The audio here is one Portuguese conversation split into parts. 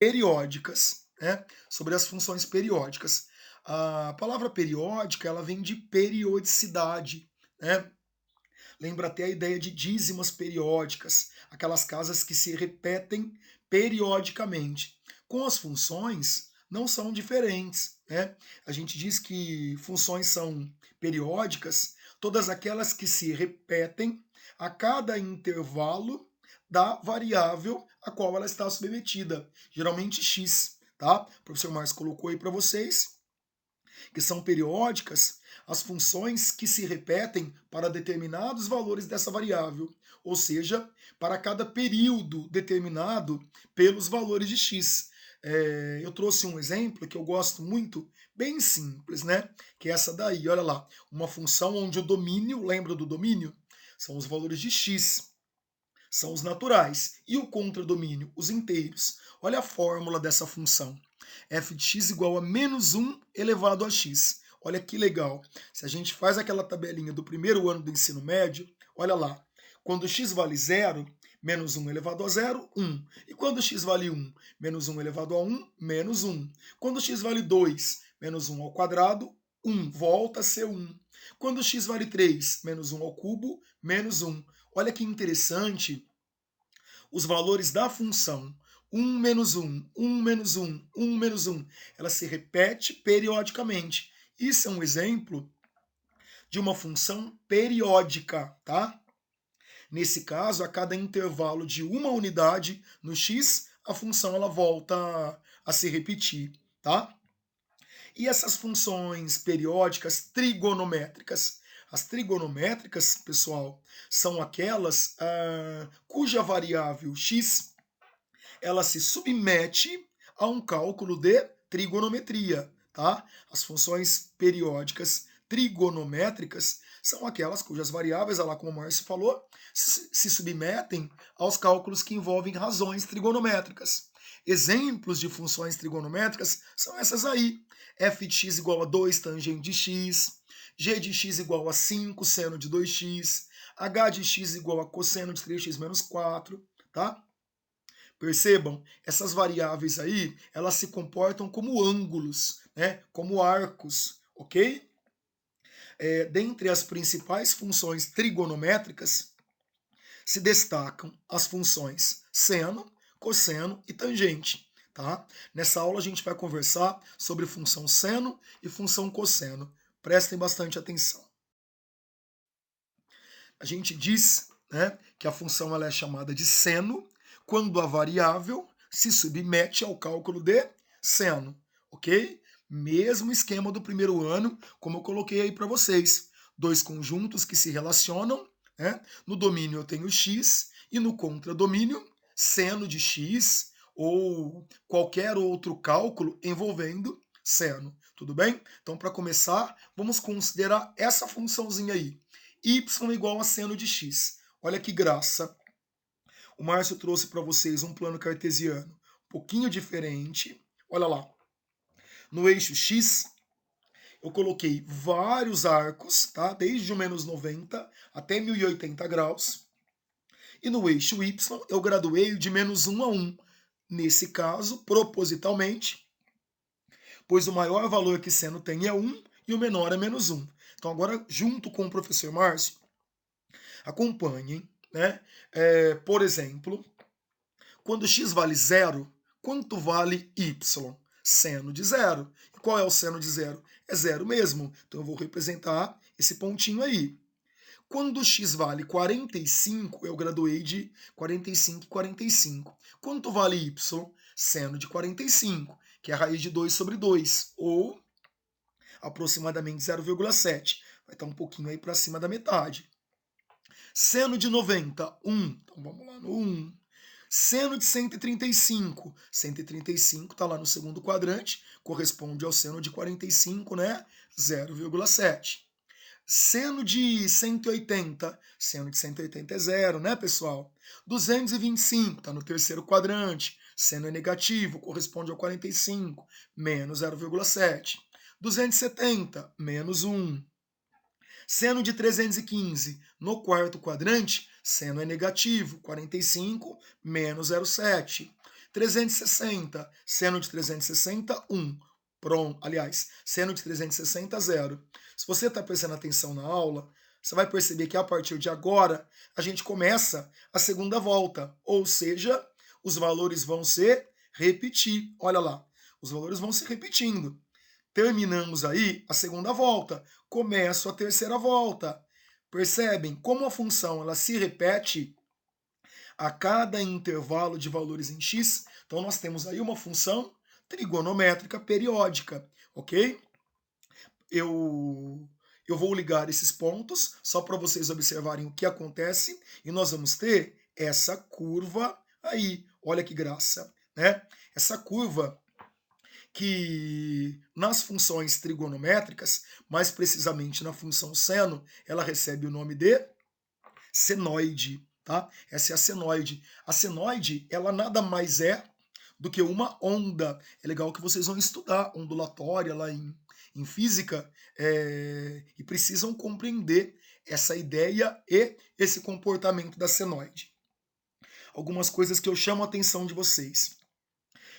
periódicas, né? Sobre as funções periódicas. A palavra periódica, ela vem de periodicidade, né? Lembra até a ideia de dízimas periódicas, aquelas casas que se repetem periodicamente. Com as funções, não são diferentes, né? A gente diz que funções são periódicas, todas aquelas que se repetem a cada intervalo da variável a qual ela está submetida, geralmente x, tá? O professor Márcio colocou aí para vocês que são periódicas, as funções que se repetem para determinados valores dessa variável, ou seja, para cada período determinado pelos valores de x. Eu trouxe um exemplo que eu gosto muito, bem simples, né? Que é essa daí, olha lá, uma função onde o domínio, lembra do domínio? São os valores de x, são os naturais, e o contradomínio, os inteiros. Olha a fórmula dessa função f de x igual a menos 1 elevado a x. Olha que legal. Se a gente faz aquela tabelinha do primeiro ano do ensino médio, olha lá. Quando x vale 0, menos 1 elevado a 0, 1. E quando x vale 1, menos 1 elevado a 1, menos 1. Quando x vale 2, menos 1 ao quadrado, 1. Volta a ser 1. Quando x vale 3, menos 1 ao cubo, menos 1. Olha que interessante os valores da função 1 menos 1, 1 menos 1, 1 menos 1, ela se repete periodicamente. Isso é um exemplo de uma função periódica, tá? Nesse caso, a cada intervalo de uma unidade no x, a função ela volta a se repetir, tá? E essas funções periódicas trigonométricas? As trigonométricas, pessoal, são aquelas cuja variável x ela se submete a um cálculo de trigonometria, tá? As funções periódicas trigonométricas são aquelas cujas variáveis, lá como o Márcio falou, se submetem aos cálculos que envolvem razões trigonométricas. Exemplos de funções trigonométricas são essas aí. F de x igual a 2 tangente de x, g de x igual a 5 seno de 2x, h de x igual a cosseno de 3x menos 4, tá? Percebam, essas variáveis aí, elas se comportam como ângulos, né? Como arcos, ok? Dentre as principais funções trigonométricas, se destacam as funções seno, cosseno e tangente. Tá? Nessa aula a gente vai conversar sobre função seno e função cosseno. Prestem bastante atenção. A gente diz, né, que a função ela é chamada de seno quando a variável se submete ao cálculo de seno, ok? Mesmo esquema do primeiro ano, como eu coloquei aí para vocês. Dois conjuntos que se relacionam, né? No domínio eu tenho x e no contradomínio seno de x ou qualquer outro cálculo envolvendo seno, tudo bem? Então, para começar, vamos considerar essa funçãozinha aí, y igual a seno de x. Olha que graça. O Márcio trouxe para vocês um plano cartesiano um pouquinho diferente. Olha lá. No eixo x, eu coloquei vários arcos, tá? Desde o menos 90 até 1080 graus. E no eixo y, eu graduei de menos 1 a 1. Nesse caso, propositalmente, pois o maior valor que seno tem é 1 e o menor é menos 1. Então agora, junto com o professor Márcio, acompanhem, né? Por exemplo, quando x vale 0, quanto vale y? Seno de 0. E qual é o seno de 0? É 0 mesmo. Então eu vou representar esse pontinho aí. Quando x vale 45, eu graduei de 45 e 45. Quanto vale y? Seno de 45, que é a raiz de 2 sobre 2, ou aproximadamente 0,7. Vai estar um pouquinho aí para cima da metade. Seno de 90, 1. Então vamos lá no 1. Seno de 135. 135 está lá no segundo quadrante, corresponde ao seno de 45, né? 0,7. Seno de 180. Seno de 180 é 0, né, pessoal? 225 está no terceiro quadrante. Seno é negativo, corresponde ao 45, menos 0,7. 270, menos 1. Seno de 315, no quarto quadrante, seno é negativo, 45 menos 0,7. 360, seno de 360, 1. Pronto, aliás, seno de 360, 0. Se você está prestando atenção na aula, você vai perceber que a partir de agora, a gente começa a segunda volta, ou seja, os valores vão se repetir. Olha lá, os valores vão se repetindo. Terminamos aí a segunda volta, começo a terceira volta. Percebem como a função ela se repete a cada intervalo de valores em x? Então nós temos aí uma função trigonométrica periódica, ok? Eu vou ligar esses pontos só para vocês observarem o que acontece e nós vamos ter essa curva aí. Olha que graça, né? Essa curva que nas funções trigonométricas, mais precisamente na função seno, ela recebe o nome de senoide, tá? Essa é a senoide. A senoide, ela nada mais é do que uma onda. É legal que vocês vão estudar ondulatória lá em física e precisam compreender essa ideia e esse comportamento da senoide. Algumas coisas que eu chamo a atenção de vocês.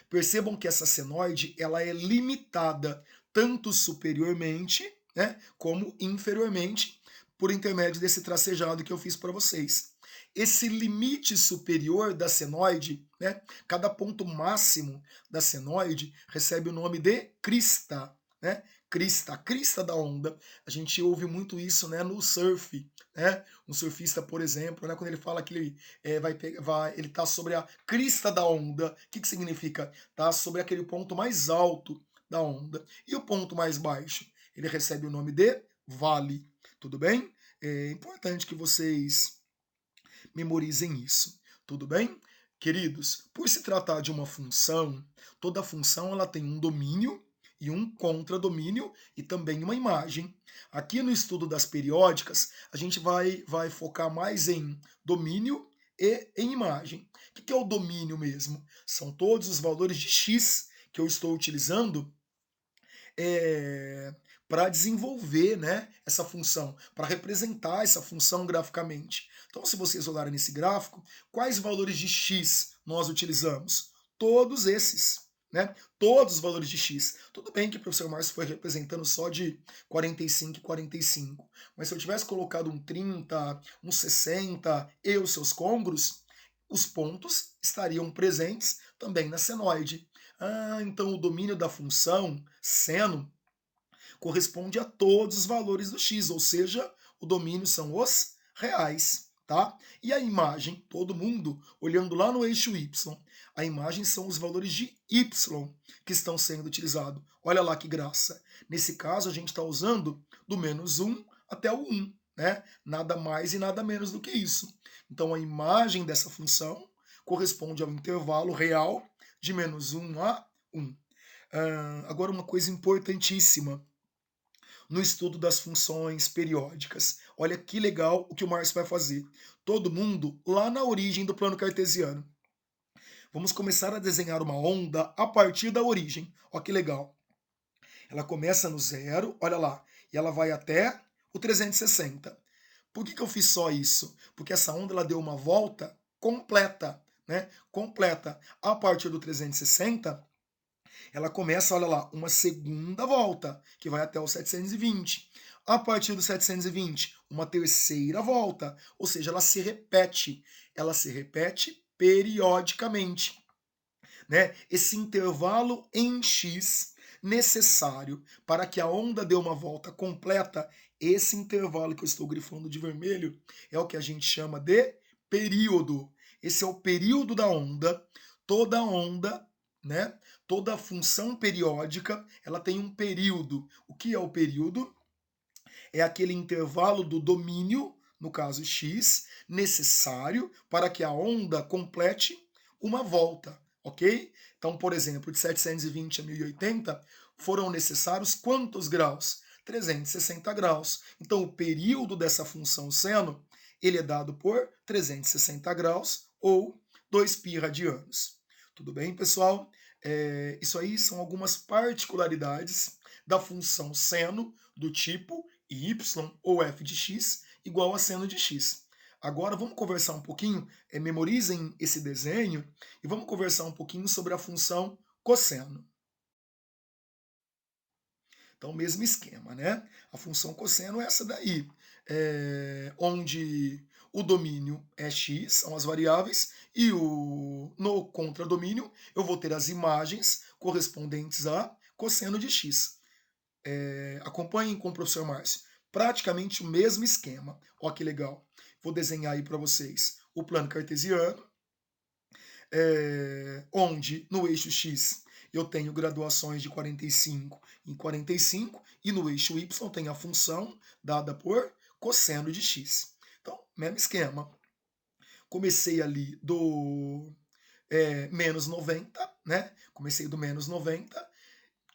Percebam que essa senoide ela é limitada tanto superiormente, né, como inferiormente, por intermédio desse tracejado que eu fiz para vocês. Esse limite superior da senoide, né, cada ponto máximo da senoide recebe o nome de crista, né? Crista, a crista da onda. A gente ouve muito isso, né, no surf, né? Um surfista, por exemplo, né, quando ele fala que ele ele está sobre a crista da onda. O que significa? Tá sobre aquele ponto mais alto da onda. E o ponto mais baixo? Ele recebe o nome de vale. Tudo bem? É importante que vocês memorizem isso. Tudo bem? Queridos, por se tratar de uma função, toda função ela tem um domínio e um contradomínio e também uma imagem. Aqui no estudo das periódicas, a gente vai focar mais em domínio e em imagem. O que é o domínio mesmo? São todos os valores de x que eu estou utilizando para desenvolver, né, essa função, para representar essa função graficamente. Então, se vocês olharem nesse gráfico, quais valores de x nós utilizamos? Todos esses. Né? Todos os valores de x. Tudo bem que o professor Márcio foi representando só de 45 e 45, mas se eu tivesse colocado um 30, um 60 e os seus congruos, os pontos estariam presentes também na senoide. Então o domínio da função seno corresponde a todos os valores do x, ou seja, o domínio são os reais, tá? E a imagem, todo mundo olhando lá no eixo y, a imagem são os valores de y que estão sendo utilizados. Olha lá que graça. Nesse caso, a gente está usando do menos 1 até o 1, né? Nada mais e nada menos do que isso. Então, a imagem dessa função corresponde ao intervalo real de menos 1 a 1. Agora, uma coisa importantíssima no estudo das funções periódicas. Olha que legal o que o Márcio vai fazer. Todo mundo lá na origem do plano cartesiano. Vamos começar a desenhar uma onda a partir da origem. Olha que legal. Ela começa no zero, olha lá, e ela vai até o 360. Por que eu fiz só isso? Porque essa onda ela deu uma volta completa, né? Completa. A partir do 360, ela começa, olha lá, uma segunda volta, que vai até o 720. A partir do 720, uma terceira volta, ou seja, ela se repete. Ela se repete periodicamente. Né? Esse intervalo em x necessário para que a onda dê uma volta completa, esse intervalo que eu estou grifando de vermelho é o que a gente chama de período. Esse é o período da onda. Toda onda, né? Toda função periódica, ela tem um período. O que é o período? É aquele intervalo do domínio, no caso x, necessário para que a onda complete uma volta, ok? Então, por exemplo, de 720 a 1080 foram necessários quantos graus? 360 graus. Então, o período dessa função seno, ele é dado por 360 graus ou 2π radianos. Tudo bem, pessoal? Isso aí são algumas particularidades da função seno do tipo y ou f de x igual a seno de x. Agora vamos conversar um pouquinho, memorizem esse desenho e vamos conversar um pouquinho sobre a função cosseno. Então, mesmo esquema, né? A função cosseno é essa daí, onde o domínio é x, são as variáveis, e no contradomínio eu vou ter as imagens correspondentes a cosseno de x. Acompanhem com o professor Márcio. Praticamente o mesmo esquema. Ó que legal. Vou desenhar aí para vocês o plano cartesiano, onde no eixo x eu tenho graduações de 45 em 45 e no eixo y tem a função dada por cosseno de x. Então, mesmo esquema. Comecei ali do menos 90, né? Comecei do menos 90.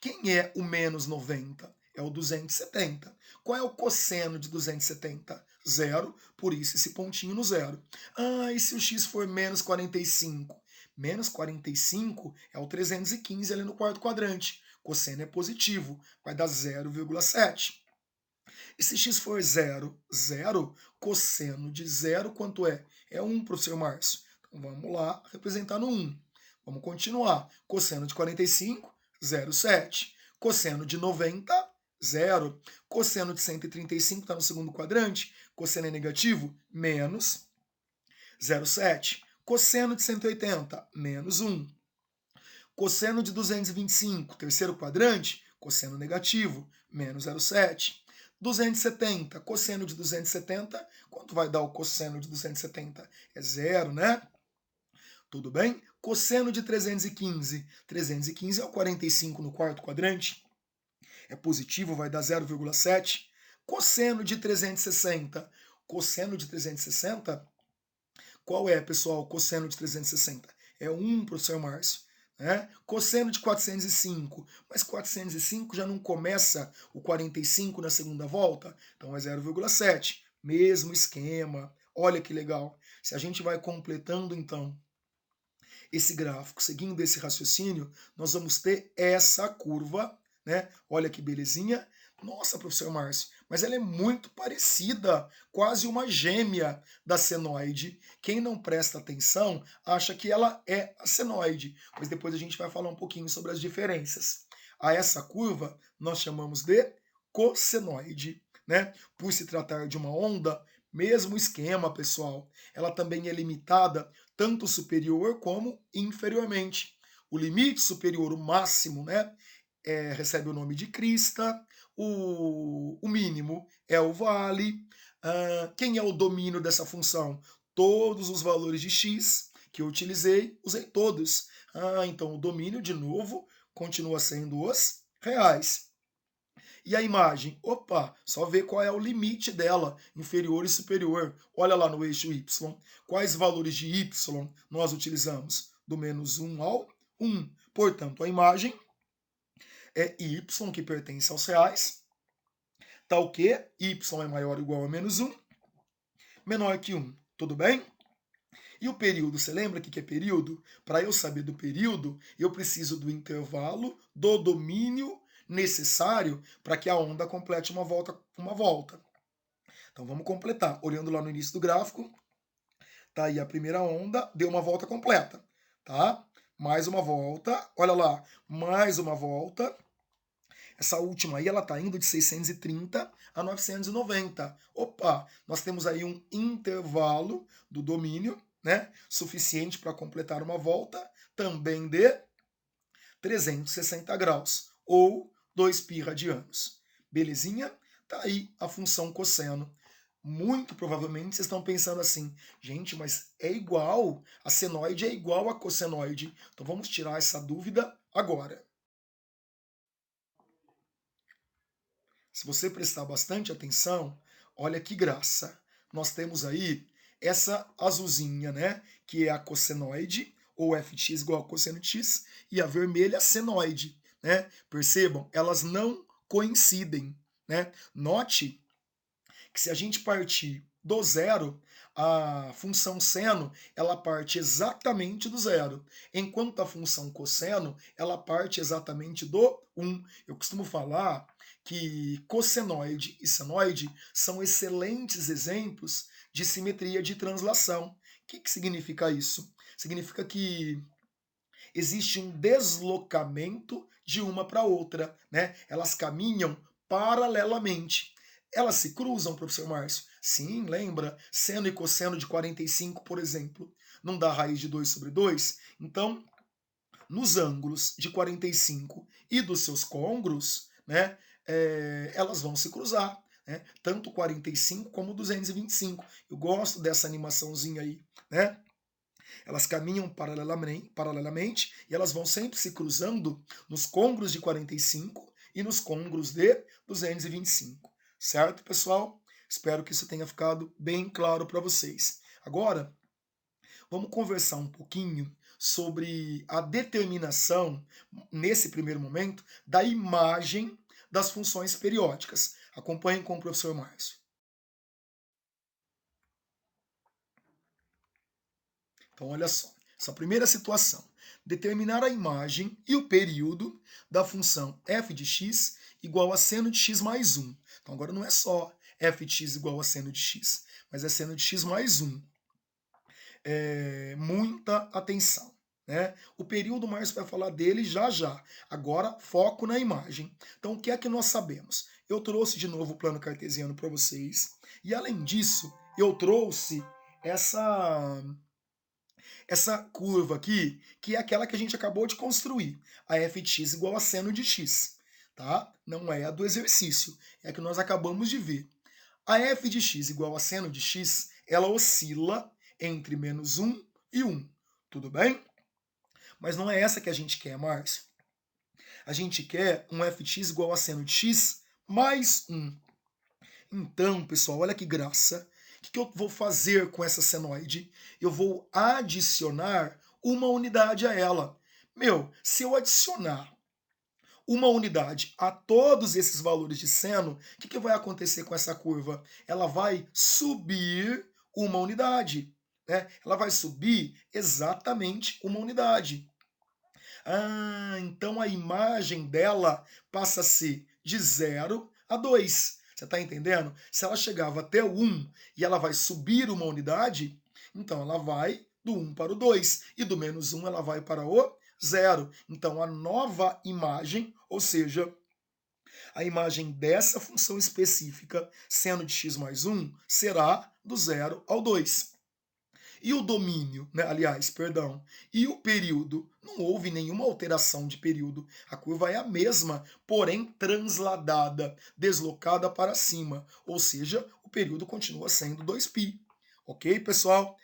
Quem é o menos 90? É o 270. Qual é o cosseno de 270? Zero, por isso esse pontinho no zero. Ah, e se o x for menos 45? Menos 45 é o 315 ali no quarto quadrante. Cosseno é positivo, vai dar 0,7. E se x for zero, zero, cosseno de zero quanto é? É 1, professor Márcio. Então vamos lá representar no 1. Vamos continuar. Cosseno de 45, 0,7. Cosseno de 90, 0. Cosseno de 135 está no segundo quadrante. Cosseno é negativo, menos 0,7. Cosseno de 180, menos 1. Cosseno de 225, terceiro quadrante, cosseno negativo, menos 0,7. 270, cosseno de 270, quanto vai dar o cosseno de 270? É zero, né? Tudo bem? Cosseno de 315, 315 é o 45 no quarto quadrante, é positivo, vai dar 0,7. Cosseno de 360, cosseno de 360, qual é, pessoal, o cosseno de 360? É 1, professor Márcio. Né? Cosseno de 405, mas 405 já não começa o 45 na segunda volta? Então é 0,7. Mesmo esquema. Olha que legal. Se a gente vai completando, então, esse gráfico, seguindo esse raciocínio, nós vamos ter essa curva, né? Olha que belezinha. Nossa, professor Márcio, mas ela é muito parecida, quase uma gêmea da senoide. Quem não presta atenção acha que ela é a senoide, mas depois a gente vai falar um pouquinho sobre as diferenças. A essa curva nós chamamos de cossenoide, né? Por se tratar de uma onda, mesmo esquema, pessoal. Ela também é limitada tanto superior como inferiormente. O limite superior, o máximo, né, recebe o nome de crista, o mínimo é o vale. Quem é o domínio dessa função? Todos os valores de x que eu utilizei, usei todos. Então o domínio, de novo, continua sendo os reais. E a imagem? Opa, só ver qual é o limite dela, inferior e superior. Olha lá no eixo y. Quais valores de y nós utilizamos? Do menos 1 ao 1. Portanto, a imagem é y, que pertence aos reais. Tal que y é maior ou igual a menos 1, menor que 1. Tudo bem? E o período, você lembra o que é período? Para eu saber do período, eu preciso do intervalo do domínio necessário para que a onda complete uma volta. Então vamos completar. Olhando lá no início do gráfico, tá aí a primeira onda, deu uma volta completa, tá? Mais uma volta, olha lá, mais uma volta. Essa última aí, ela tá indo de 630 a 990. Opa, nós temos aí um intervalo do domínio, né, suficiente para completar uma volta, também de 360 graus, ou 2π radianos. Belezinha? Tá aí a função cosseno. Muito provavelmente vocês estão pensando assim, gente, mas é igual, a senoide é igual a cossenoide. Então vamos tirar essa dúvida agora. Se você prestar bastante atenção, olha que graça. Nós temos aí essa azulzinha, né, que é a cossenoide, ou fx igual a cosseno de x, e a vermelha a senoide, né? Percebam, elas não coincidem, né? Note que se a gente partir do zero, a função seno ela parte exatamente do zero, enquanto a função cosseno ela parte exatamente do 1. Eu costumo falar que cossenoide e senoide são excelentes exemplos de simetria de translação. O que significa isso? Significa que existe um deslocamento de uma para outra, né? Elas caminham paralelamente. Elas se cruzam, professor Márcio? Sim, lembra? Seno e cosseno de 45, por exemplo, não dá raiz de 2 sobre 2? Então, nos ângulos de 45 e dos seus côngruos, né, elas vão se cruzar, né, tanto 45 como 225. Eu gosto dessa animaçãozinha aí, né? Elas caminham paralelamente e elas vão sempre se cruzando nos côngruos de 45 e nos côngruos de 225. Certo, pessoal? Espero que isso tenha ficado bem claro para vocês. Agora, vamos conversar um pouquinho sobre a determinação, nesse primeiro momento, da imagem das funções periódicas. Acompanhem com o professor Márcio. Então, olha só, essa primeira situação. Determinar a imagem e o período da função f de x igual a seno de x mais 1. Então, agora não é só f de x igual a seno de x, mas é seno de x mais 1. Muita atenção. Né? O período, o Márcio vai falar dele já já. Agora, foco na imagem. Então, o que é que nós sabemos? Eu trouxe de novo o plano cartesiano para vocês. E, além disso, eu trouxe essa curva aqui, que é aquela que a gente acabou de construir. A f de x igual a seno de x. Tá? Não é a do exercício, é a que nós acabamos de ver. A f de x igual a seno de x, ela oscila entre menos 1 e 1. Tudo bem? Mas não é essa que a gente quer, Márcio. A gente quer um f de x igual a seno de x mais 1. Então, pessoal, olha que graça. O que eu vou fazer com essa senoide? Eu vou adicionar uma unidade a ela. Se eu adicionar uma unidade a todos esses valores de seno, o que vai acontecer com essa curva? Ela vai subir uma unidade. Né? Ela vai subir exatamente uma unidade. Então a imagem dela passa a ser de 0 a 2. Você está entendendo? Se ela chegava até o 1 e ela vai subir uma unidade, então ela vai do 1 para o 2. E do menos 1 ela vai para o 0. Então a nova imagem, ou seja, a imagem dessa função específica, seno de x mais 1, será do 0 ao 2. E o domínio, né, e o período, não houve nenhuma alteração de período. A curva é a mesma, porém transladada, deslocada para cima. Ou seja, o período continua sendo 2π. Ok, pessoal?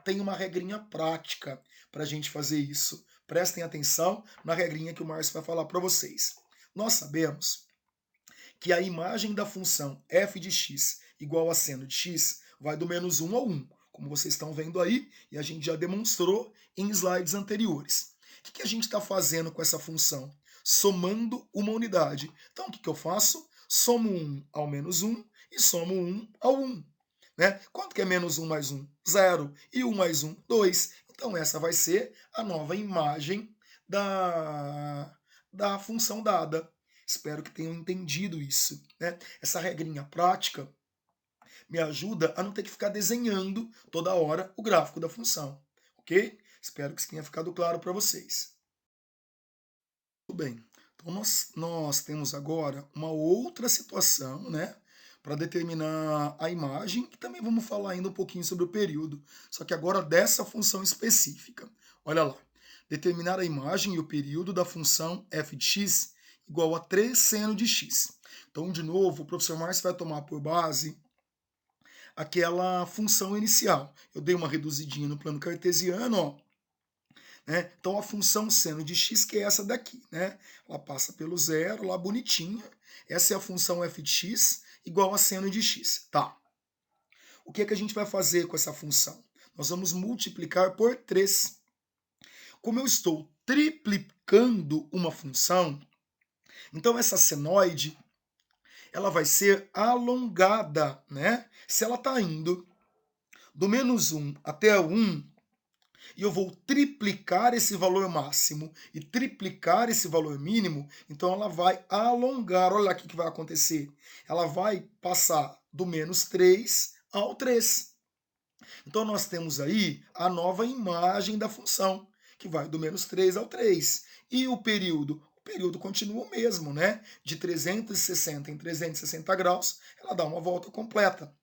Tem uma regrinha prática para a gente fazer isso. Prestem atenção na regrinha que o Márcio vai falar para vocês. Nós sabemos que a imagem da função f de x igual a seno de x vai do menos 1 ao 1, como vocês estão vendo aí, e a gente já demonstrou em slides anteriores. O que a gente está fazendo com essa função? Somando uma unidade. Então, o que eu faço? Somo 1 ao menos 1 e somo 1 ao 1. Né? Quanto que é menos 1 mais 1? 0. E 1 mais 1? 2. Então, essa vai ser a nova imagem da função dada. Espero que tenham entendido isso. Né? Essa regrinha prática me ajuda a não ter que ficar desenhando toda hora o gráfico da função. Ok? Espero que isso tenha ficado claro para vocês. Muito bem. Então, nós temos agora uma outra situação, né? Para determinar a imagem, e também vamos falar ainda um pouquinho sobre o período, só que agora dessa função específica. Olha lá. Determinar a imagem e o período da função f de x igual a 3 seno de x. Então, de novo, o professor Márcio vai tomar por base aquela função inicial. Eu dei uma reduzidinha no plano cartesiano, ó. Né? Então, a função seno de x, que é essa daqui, né? Ela passa pelo zero, lá bonitinha. Essa é a função f de x igual a seno de x. Tá. O que é que a gente vai fazer com essa função? Nós vamos multiplicar por 3. Como eu estou triplicando uma função, então essa senoide ela vai ser alongada, né? Se ela está indo do menos 1 até o 1, e eu vou triplicar esse valor máximo e triplicar esse valor mínimo, então ela vai alongar. Olha aqui o que vai acontecer. Ela vai passar do menos 3 ao 3. Então nós temos aí a nova imagem da função, que vai do menos 3 ao 3. E o período? O período continua o mesmo, né? De 360 em 360 graus, ela dá uma volta completa.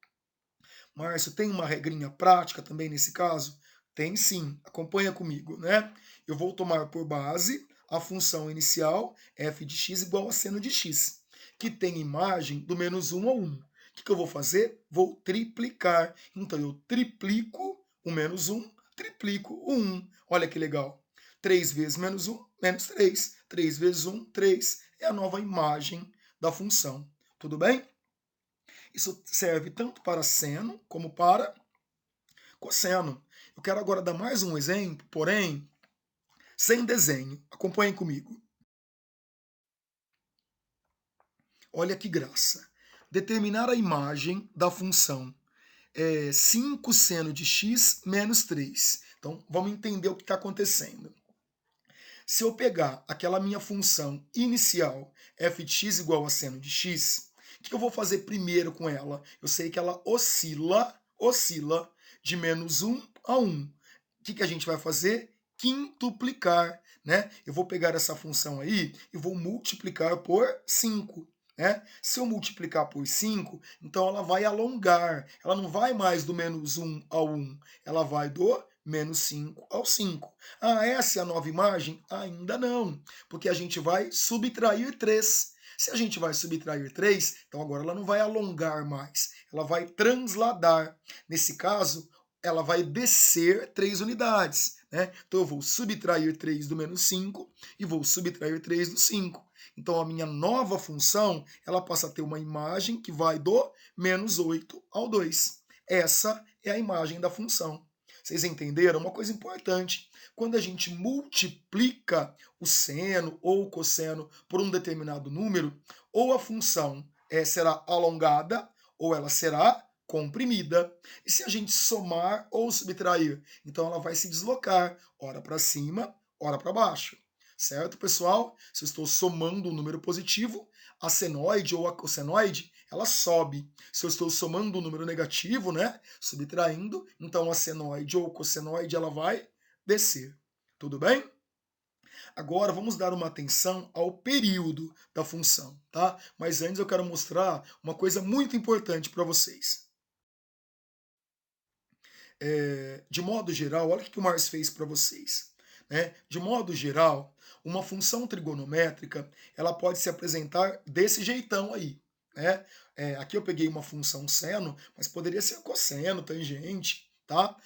Márcio, tem uma regrinha prática também nesse caso? Tem sim, acompanha comigo, né? Eu vou tomar por base a função inicial f de x igual a seno de x, que tem imagem do menos 1 ao 1. O que eu vou fazer? Vou triplicar. Então eu triplico o menos 1, triplico o 1. Olha que legal. 3 vezes menos 1, menos 3. 3 vezes 1, 3. É a nova imagem da função. Tudo bem? Isso serve tanto para seno como para cosseno. Eu quero agora dar mais um exemplo, porém, sem desenho. Acompanhem comigo. Olha que graça. Determinar a imagem da função 5 seno de x menos 3. Então, vamos entender o que está acontecendo. Se eu pegar aquela minha função inicial, f de x igual a seno de x, o que eu vou fazer primeiro com ela? Eu sei que ela oscila de menos 1 a 1. O que a gente vai fazer? Quintuplicar, né? Eu vou pegar essa função aí e vou multiplicar por 5. Né? Se eu multiplicar por 5, então ela vai alongar. Ela não vai mais do menos 1 ao 1. Ela vai do menos 5 ao 5. Ah, essa é a nova imagem? Ainda não, porque a gente vai subtrair 3. Se a gente vai subtrair 3, então agora ela não vai alongar mais, ela vai transladar. Nesse caso, ela vai descer 3 unidades. Né? Então eu vou subtrair 3 do menos 5 e vou subtrair 3 do 5. Então a minha nova função, ela passa a ter uma imagem que vai do menos 8 ao 2. Essa é a imagem da função. Vocês entenderam? Uma coisa importante. Quando a gente multiplica o seno ou o cosseno por um determinado número, ou a função será alongada ou ela será comprimida. E se a gente somar ou subtrair, então ela vai se deslocar, ora para cima, ora para baixo. Certo, pessoal? Se eu estou somando um número positivo, a senoide ou a cossenoide, ela sobe. Se eu estou somando um número negativo, né, subtraindo, então a senoide ou cossenoide ela vai descer. Tudo bem? Agora vamos dar uma atenção ao período da função, tá? Mas antes eu quero mostrar uma coisa muito importante para vocês. De modo geral, olha o que o Mars fez para vocês. Né? De modo geral, uma função trigonométrica ela pode se apresentar desse jeitão aí. Né? Aqui eu peguei uma função seno, mas poderia ser cosseno, tangente. Tá?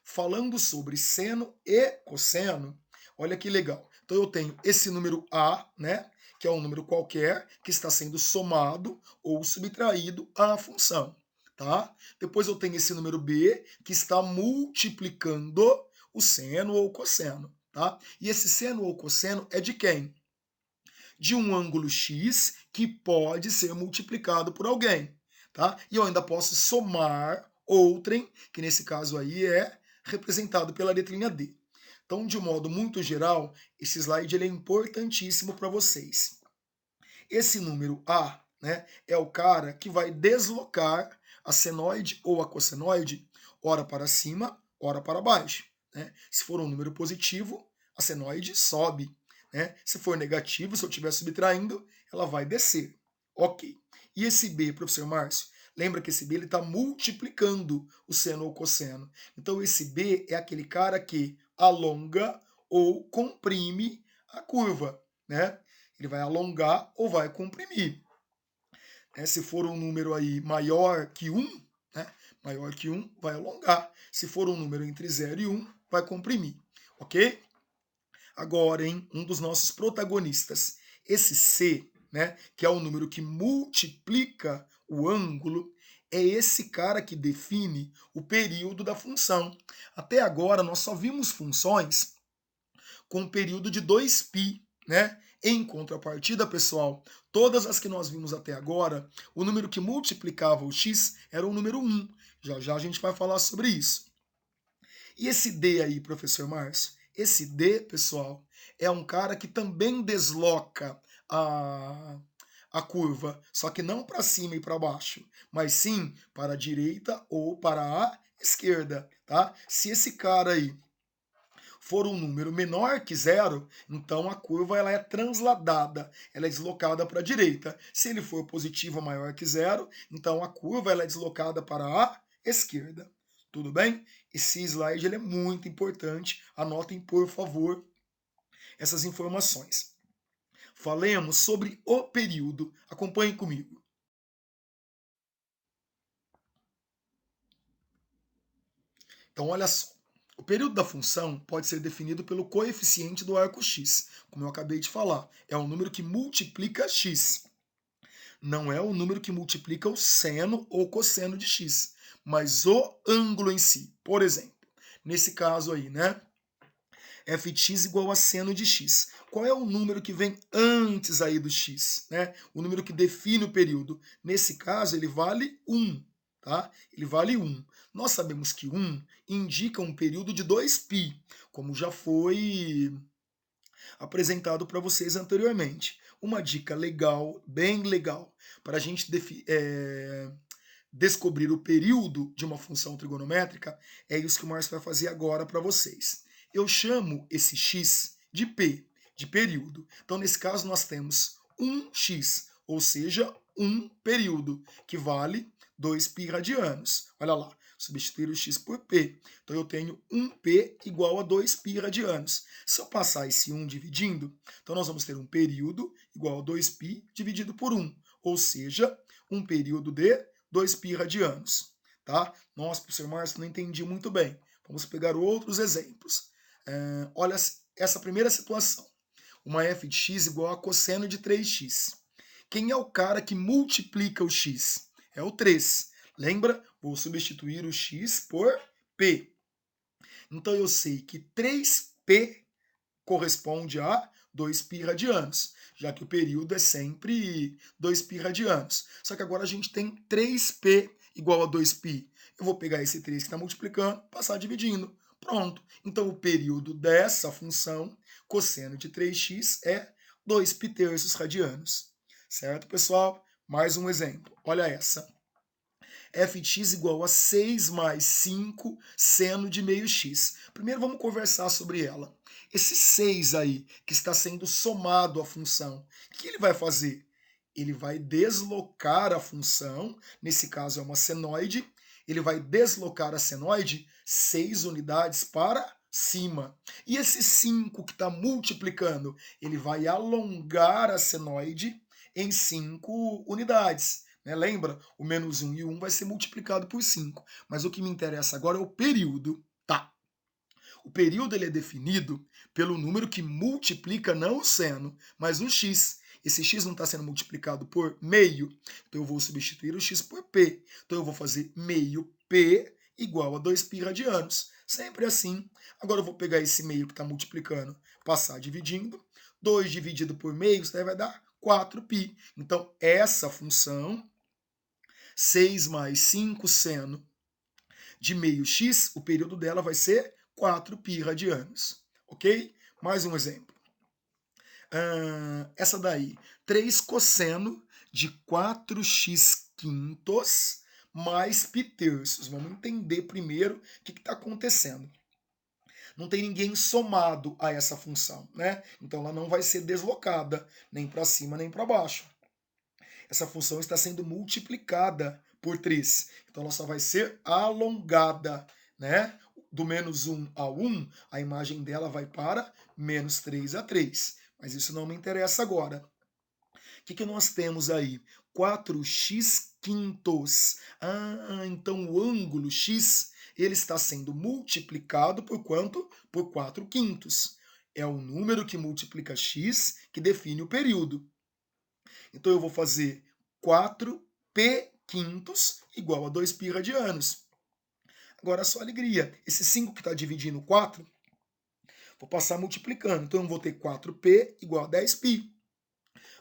Falando sobre seno e cosseno, olha que legal. Então eu tenho esse número A, né? Que é um número qualquer que está sendo somado ou subtraído à função. Tá? Depois eu tenho esse número B que está multiplicando o seno ou o cosseno. Tá? E esse seno ou cosseno é de quem? De um ângulo X que pode ser multiplicado por alguém. Tá? E eu ainda posso somar outrem, que nesse caso aí é representado pela letrinha D. Então, de um modo muito geral, esse slide ele é importantíssimo para vocês. Esse número A, né, é o cara que vai deslocar a senoide ou a cossenoide, ora para cima, ora para baixo. Né? Se for um número positivo, a senoide sobe. Né? Se for negativo, se eu estiver subtraindo, ela vai descer. Ok. E esse B, professor Márcio? Lembra que esse B está multiplicando o seno ou cosseno. Então esse B é aquele cara que alonga ou comprime a curva. Né? Ele vai alongar ou vai comprimir. Se for um número aí maior que 1, né, maior que 1, vai alongar. Se for um número entre 0 e 1, vai comprimir. Ok? Agora, hein, um dos nossos protagonistas. Esse C, né, que é o número que multiplica o ângulo, é esse cara que define o período da função. Até agora, nós só vimos funções com um período de 2π, né? Em contrapartida, pessoal, todas as que nós vimos até agora, o número que multiplicava o x era o número 1. Já já a gente vai falar sobre isso. E esse D aí, professor Márcio? Esse D, pessoal, é um cara que também desloca a curva, só que não para cima e para baixo, mas sim para a direita ou para a esquerda, tá? Se esse cara aí for um número menor que zero, então a curva ela é transladada, ela é deslocada para a direita. Se ele for positivo maior que zero, então a curva ela é deslocada para a esquerda. Tudo bem? Esse slide ele é muito importante, anotem por favor essas informações. Falemos sobre o período. Acompanhe comigo. Então, olha só. O período da função pode ser definido pelo coeficiente do arco x, como eu acabei de falar. É um número que multiplica x. Não é o número que multiplica o seno ou cosseno de x, mas o ângulo em si. Por exemplo, nesse caso aí, né? Fx igual a seno de x. Qual é o número que vem antes aí do x, né? O número que define o período. Nesse caso, ele vale 1, tá? Ele vale 1. Nós sabemos que 1 indica um período de 2π, como já foi apresentado para vocês anteriormente. Uma dica legal, bem legal, para a gente descobrir o período de uma função trigonométrica, é isso que o Márcio vai fazer agora para vocês. Eu chamo esse x de p, de período. Então, nesse caso, nós temos 1x, ou seja, um período, que vale 2π radianos. Olha lá, substituir o x por p. Então, eu tenho 1p igual a 2π radianos. Se eu passar esse 1 dividindo, então nós vamos ter um período igual a 2π dividido por 1, ou seja, um período de 2π radianos, tá? Nossa, professor Márcio, não entendi muito bem. Vamos pegar outros exemplos. Olha essa primeira situação. Uma f de x igual a cosseno de 3x. Quem é o cara que multiplica o x? É o 3. Lembra? Vou substituir o x por p. Então eu sei que 3p corresponde a 2π radianos, já que o período é sempre 2π radianos. Só que agora a gente tem 3p igual a 2π. Eu vou pegar esse 3 que está multiplicando, passar dividindo. Pronto. Então o período dessa função, cosseno de 3x, é 2π terços radianos. Certo, pessoal? Mais um exemplo. Olha essa. F de x igual a 6 mais 5 seno de meio x. Primeiro vamos conversar sobre ela. Esse 6 aí, que está sendo somado à função, o que ele vai fazer? Ele vai deslocar a função, nesse caso é uma senoide, ele vai deslocar a senoide 6 unidades para cima. E esse 5 que está multiplicando, ele vai alongar a senoide em 5 unidades. Né? Lembra? O menos 1 e o 1 vai ser multiplicado por 5. Mas o que me interessa agora é o período. Tá. O período ele é definido pelo número que multiplica não o seno, mas o x. Esse x não está sendo multiplicado por meio, então eu vou substituir o x por p. Então eu vou fazer meio p igual a 2π radianos. Sempre assim. Agora eu vou pegar esse meio que está multiplicando, passar dividindo. 2 dividido por meio, isso daí vai dar 4π. Então, essa função, 6 mais 5 seno de meio x, o período dela vai ser 4π radianos. Ok? Mais um exemplo. Essa daí, 3 cosseno de 4x quintos mais π terços. Vamos entender primeiro o que está acontecendo. Não tem ninguém somado a essa função, né? Então ela não vai ser deslocada, nem para cima nem para baixo. Essa função está sendo multiplicada por 3. Então ela só vai ser alongada, né? Do menos 1 a 1, a imagem dela vai para menos 3 a 3. Mas isso não me interessa agora. O que nós temos aí? 4x quintos. Então o ângulo x ele está sendo multiplicado por quanto? Por 4 quintos. É o número que multiplica x que define o período. Então eu vou fazer 4p quintos igual a 2π radianos. Agora só alegria. Esse 5 que está dividindo 4, vou passar multiplicando. Então eu vou ter 4p igual a 10π.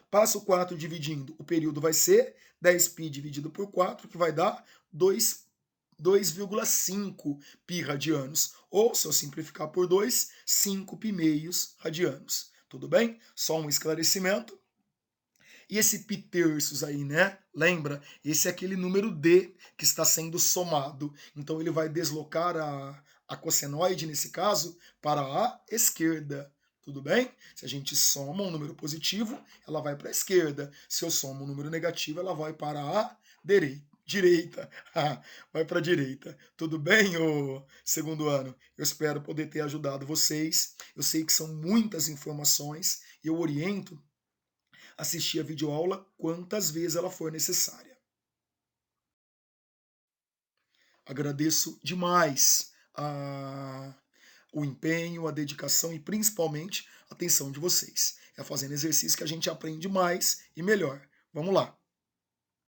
Passo 4 dividindo, o período vai ser 10π dividido por 4, que vai dar 2,5 π radianos. Ou, se eu simplificar por 2, 5π meios radianos. Tudo bem? Só um esclarecimento. E esse π-terços aí, né? Lembra? Esse é aquele número D que está sendo somado. Então ele vai deslocar a cossenoide, nesse caso, para a esquerda. Tudo bem? Se a gente soma um número positivo, ela vai para a esquerda. Se eu somo um número negativo, ela vai para a direita. Vai para a direita. Tudo bem, ô segundo ano? Eu espero poder ter ajudado vocês. Eu sei que são muitas informações e eu oriento assistir a videoaula quantas vezes ela for necessária. Agradeço demais o empenho, a dedicação e principalmente a atenção de vocês. É fazendo exercício que a gente aprende mais e melhor. Vamos lá.